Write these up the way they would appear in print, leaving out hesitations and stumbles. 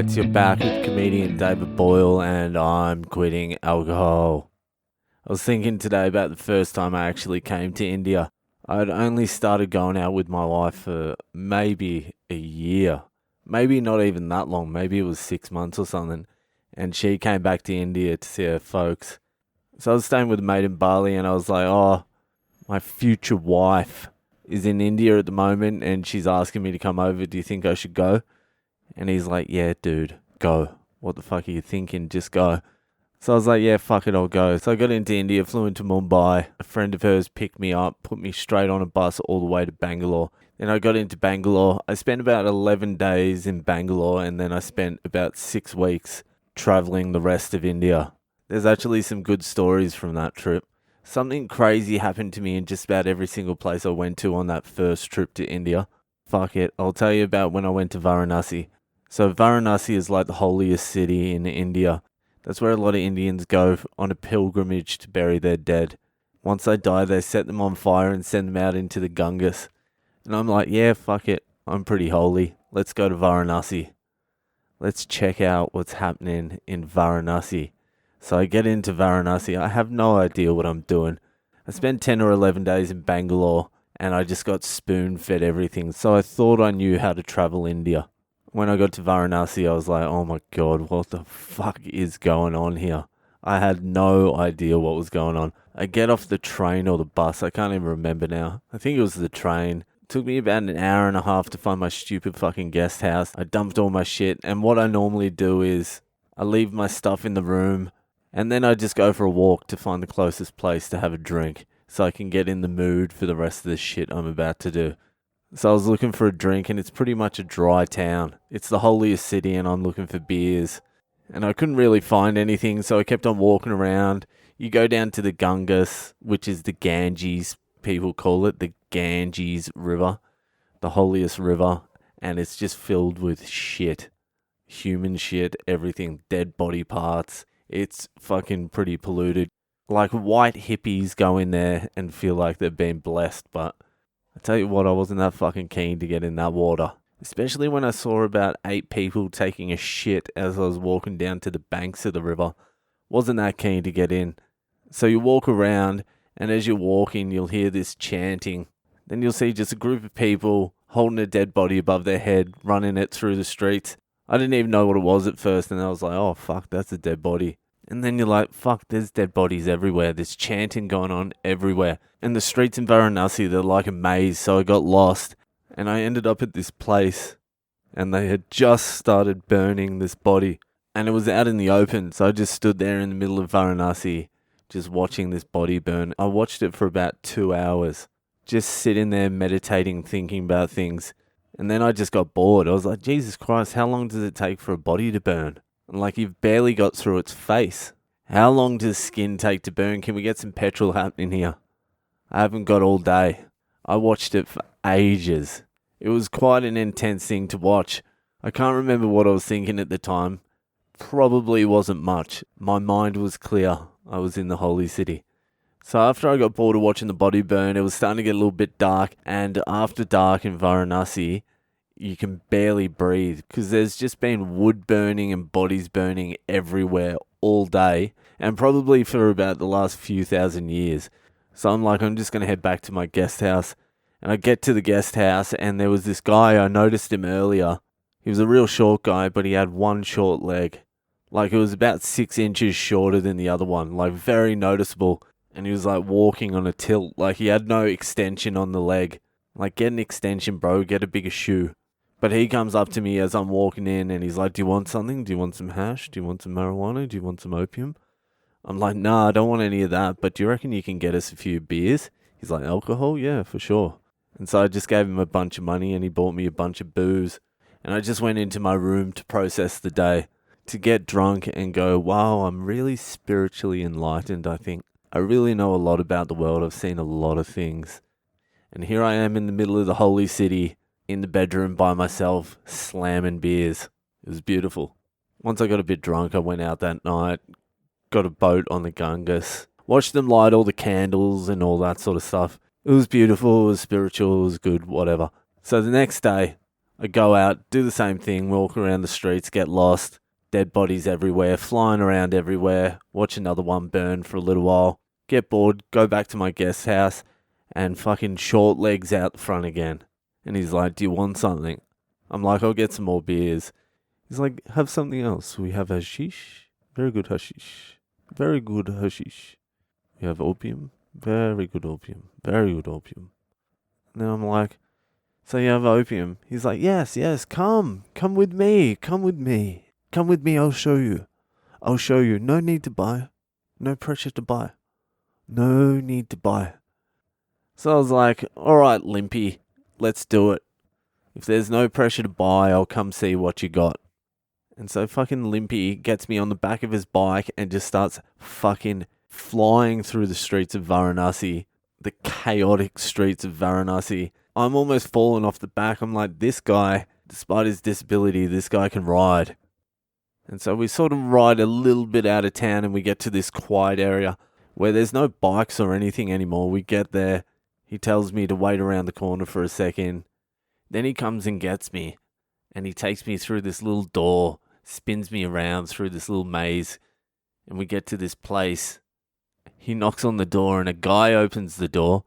Alright, you're back with comedian David Boyle, and I'm quitting alcohol. I was thinking today about the first time I actually came to India. I'd only started going out with my wife for maybe a year. Maybe not even that long, maybe it was 6 months or something. And she came back to India to see her folks. So I was staying with a mate in Bali, and I was like, oh, my future wife is in India at the moment, and she's asking me to come over. Do you think I should go? And he's like, yeah, dude, go. What the fuck are you thinking? Just go. So I was like, yeah, fuck it, I'll go. So I got into India, flew into Mumbai. A friend of hers picked me up, put me straight on a bus all the way to Bangalore. Then I got into Bangalore. I spent about 11 days in Bangalore, and then I spent about 6 weeks traveling the rest of India. There's actually some good stories from that trip. Something crazy happened to me in just about every single place I went to on that first trip to India. Fuck it, I'll tell you about when I went to Varanasi. So Varanasi is like the holiest city in India. That's where a lot of Indians go on a pilgrimage to bury their dead. Once they die, they set them on fire and send them out into the Ganges. And I'm like, yeah, fuck it. I'm pretty holy. Let's go to Varanasi. Let's check out what's happening in Varanasi. So I get into Varanasi. I have no idea what I'm doing. I spent 10 or 11 days in Bangalore, and I just got spoon-fed everything. So I thought I knew how to travel India. When I got to Varanasi, I was like, oh my God, what the fuck is going on here? I had no idea what was going on. I get off the train or the bus. I can't even remember now. I think it was the train. It took me about an hour and a half to find my stupid fucking guest house. I dumped all my shit. And what I normally do is I leave my stuff in the room, and then I just go for a walk to find the closest place to have a drink so I can get in the mood for the rest of the shit I'm about to do. So I was looking for a drink, and it's pretty much a dry town. It's the holiest city, and I'm looking for beers. And I couldn't really find anything, so I kept on walking around. You go down to the Ganges, which is the Ganges, people call it, the Ganges River, the holiest river, and it's just filled with shit. Human shit, everything, dead body parts. It's fucking pretty polluted. Like white hippies go in there and feel like they've been blessed, but I tell you what, I wasn't that fucking keen to get in that water. Especially when I saw about 8 people taking a shit as I was walking down to the banks of the river. Wasn't that keen to get in. So you walk around, and as you're walking, you'll hear this chanting. Then you'll see just a group of people holding a dead body above their head, running it through the streets. I didn't even know what it was at first, and I was like, oh fuck, that's a dead body. And then you're like, fuck, there's dead bodies everywhere. There's chanting going on everywhere. And the streets in Varanasi, they're like a maze, so I got lost. And I ended up at this place, and they had just started burning this body. And it was out in the open, so I just stood there in the middle of Varanasi, just watching this body burn. I watched it for about 2 hours, just sitting there meditating, thinking about things. And then I just got bored. I was like, Jesus Christ, how long does it take for a body to burn? And like, you've barely got through its face. How long does skin take to burn? Can we get some petrol happening here? I haven't got all day. I watched it for ages. It was quite an intense thing to watch. I can't remember what I was thinking at the time. Probably wasn't much. My mind was clear. I was in the holy city. So after I got bored of watching the body burn, it was starting to get a little bit dark. And after dark in Varanasi, you can barely breathe because there's just been wood burning and bodies burning everywhere all day, and probably for about the last few thousand years. So I'm like, I'm just going to head back to my guest house. And I get to the guest house, and there was this guy. I noticed him earlier. He was a real short guy, but he had one short leg. Like, it was about 6 inches shorter than the other one. Like, very noticeable. And he was like walking on a tilt. Like, he had no extension on the leg. Like, get an extension, bro. Get a bigger shoe. But he comes up to me as I'm walking in, and he's like, do you want something? Do you want some hash? Do you want some marijuana? Do you want some opium? I'm like, nah, I don't want any of that, but do you reckon you can get us a few beers? He's like, alcohol? Yeah, for sure. And so I just gave him a bunch of money, and he bought me a bunch of booze. And I just went into my room to process the day, to get drunk and go, wow, I'm really spiritually enlightened, I think. I really know a lot about the world. I've seen a lot of things. And here I am in the middle of the holy city, in the bedroom by myself, slamming beers. It was beautiful. Once I got a bit drunk, I went out that night, got a boat on the Ganges, watched them light all the candles and all that sort of stuff. It was beautiful, it was spiritual, it was good, whatever. So the next day, I go out, do the same thing, walk around the streets, get lost, dead bodies everywhere, flying around everywhere, watch another one burn for a little while, get bored, go back to my guest house, and fucking short legs out the front again. And he's like, do you want something? I'm like, I'll get some more beers. He's like, have something else. We have hashish. Very good hashish. Very good hashish. We have opium. Very good opium. Very good opium. And then I'm like, so you have opium? He's like, yes, come. Come with me. Come with me. Come with me, I'll show you. I'll show you. No need to buy. No pressure to buy. No need to buy. So I was like, alright, Limpy, let's do it. If there's no pressure to buy, I'll come see what you got. And so fucking Limpy gets me on the back of his bike and just starts fucking flying through the streets of Varanasi, the chaotic streets of Varanasi. I'm almost falling off the back. I'm like, this guy, despite his disability, this guy can ride. And so we sort of ride a little bit out of town and we get to this quiet area where there's no bikes or anything anymore. We get there. He tells me to wait around the corner for a second. Then he comes and gets me. And he takes me through this little door, spins me around through this little maze. And we get to this place. He knocks on the door and a guy opens the door.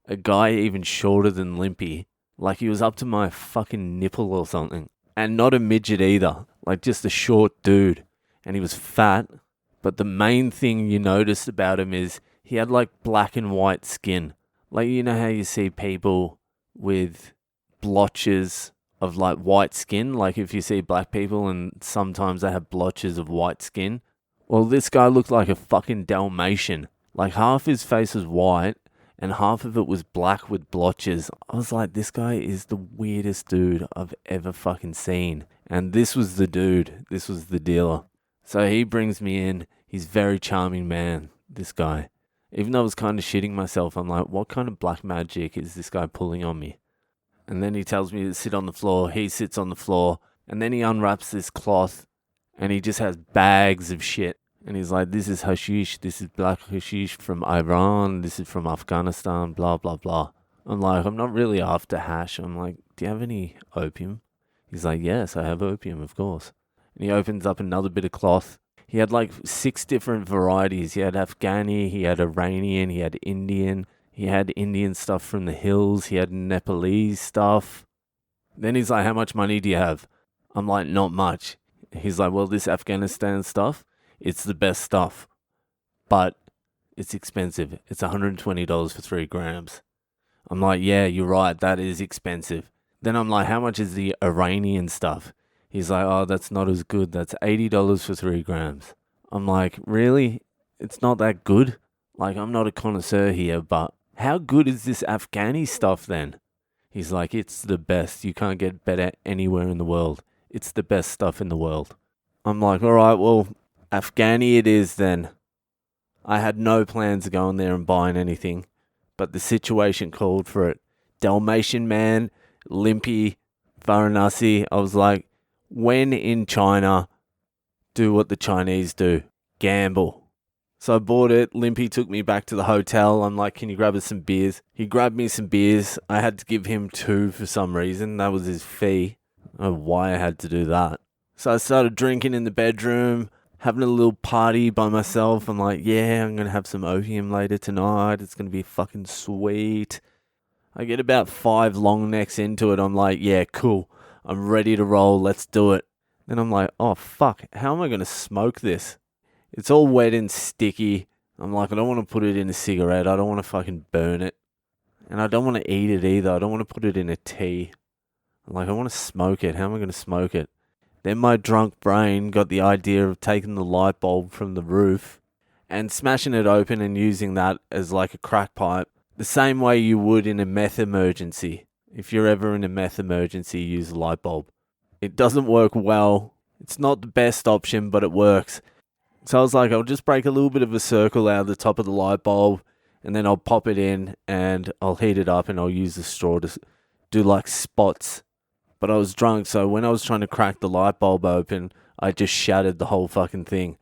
A guy even shorter than Limpy. Like he was up to my fucking nipple or something. And not a midget either. Like just a short dude. And he was fat. But the main thing you noticed about him is he had like black and white skin. Like you know how you see people with blotches of like white skin? Like if you see black people and sometimes they have blotches of white skin. Well, this guy looked like a fucking Dalmatian. Like half his face was white and half of it was black with blotches. I was like, this guy is the weirdest dude I've ever fucking seen. And this was the dude. This was the dealer. So he brings me in. He's a very charming man, this guy. Even though I was kind of shitting myself, I'm like, what kind of black magic is this guy pulling on me? And then he tells me to sit on the floor. He sits on the floor. And then he unwraps this cloth. And he just has bags of shit. And he's like, this is hashish. This is black hashish from Iran. This is from Afghanistan, blah, blah, blah. I'm like, I'm not really after hash. I'm like, do you have any opium? He's like, yes, I have opium, of course. And he opens up another bit of cloth. He had like 6 different varieties. He had Afghani, he had Iranian, he had Indian. He had Indian stuff from the hills. He had Nepalese stuff. Then he's like, how much money do you have? I'm like, not much. He's like, well, this Afghanistan stuff, it's the best stuff. But it's expensive. It's $120 for 3 grams. I'm like, yeah, you're right. That is expensive. Then I'm like, how much is the Iranian stuff? He's like, oh, that's not as good. That's $80 for 3 grams. I'm like, really? It's not that good? Like, I'm not a connoisseur here, but how good is this Afghani stuff then? He's like, it's the best. You can't get better anywhere in the world. It's the best stuff in the world. I'm like, all right, well, Afghani it is then. I had no plans of going there and buying anything, but the situation called for it. Dalmatian man, Limpy, Varanasi. I was like, when in China, do what the Chinese do. Gamble. So I bought it. Limpy took me back to the hotel. I'm like, can you grab us some beers? He grabbed me some beers. I had to give him 2 for some reason. That was his fee. I don't know why I had to do that. So I started drinking in the bedroom, having a little party by myself. I'm like, yeah, I'm going to have some opium later tonight. It's going to be fucking sweet. I get about 5 long necks into it. I'm like, yeah, cool. I'm ready to roll. Let's do it. Then I'm like, oh, fuck. How am I going to smoke this? It's all wet and sticky. I'm like, I don't want to put it in a cigarette. I don't want to fucking burn it. And I don't want to eat it either. I don't want to put it in a tea. I'm like, I want to smoke it. How am I going to smoke it? Then my drunk brain got the idea of taking the light bulb from the roof and smashing it open and using that as like a crack pipe. The same way you would in a meth emergency. If you're ever in a meth emergency, use a light bulb. It doesn't work well. It's not the best option, but it works. So I was like, I'll just break a little bit of a circle out of the top of the light bulb and then I'll pop it in and I'll heat it up and I'll use the straw to do like spots. But I was drunk, so when I was trying to crack the light bulb open, I just shattered the whole fucking thing.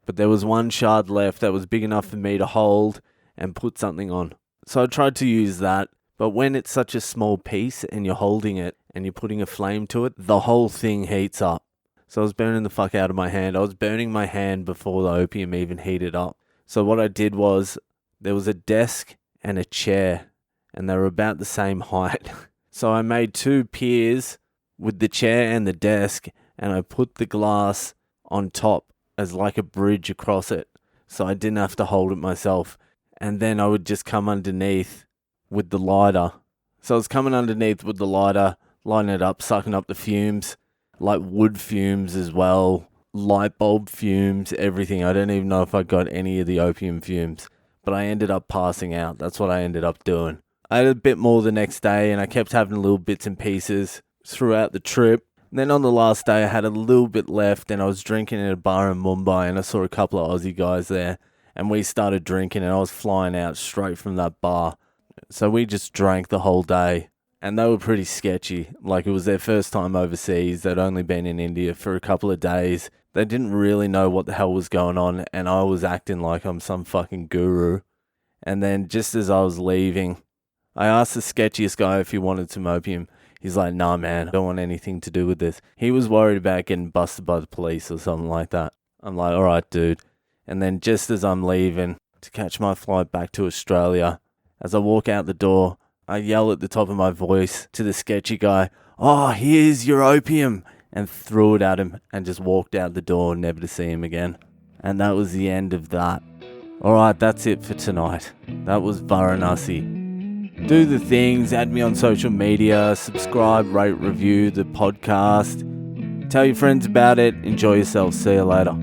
But there was one shard left that was big enough for me to hold and put something on. So I tried to use that, but when it's such a small piece and you're holding it, and you're putting a flame to it, the whole thing heats up. So I was burning the fuck out of my hand. I was burning my hand before the opium even heated up. So what I did was, there was a desk and a chair, and they were about the same height. So I made 2 piers with the chair and the desk, and I put the glass on top as like a bridge across it, so I didn't have to hold it myself. And then I would just come underneath with the lighter. So I was coming underneath with the lighter, lighting it up, sucking up the fumes, like wood fumes as well, light bulb fumes, everything. I don't even know if I got any of the opium fumes, but I ended up passing out. That's what I ended up doing. I had a bit more the next day, and I kept having little bits and pieces throughout the trip. And then on the last day, I had a little bit left, and I was drinking in a bar in Mumbai, and I saw a couple of Aussie guys there, and we started drinking, and I was flying out straight from that bar. So we just drank the whole day, and they were pretty sketchy. Like, it was their first time overseas. They'd only been in India for a couple of days. They didn't really know what the hell was going on, and I was acting like I'm some fucking guru. And then just as I was leaving, I asked the sketchiest guy if he wanted some opium. He's like, nah, man, I don't want anything to do with this. He was worried about getting busted by the police or something like that. I'm like, all right, dude. And then just as I'm leaving to catch my flight back to Australia, as I walk out the door, I yell at the top of my voice to the sketchy guy, oh, here's your opium, and threw it at him and just walked out the door, never to see him again. And that was the end of that. All right, that's it for tonight. That was Varanasi. Do the things, add me on social media, subscribe, rate, review the podcast. Tell your friends about it. Enjoy yourself. See you later.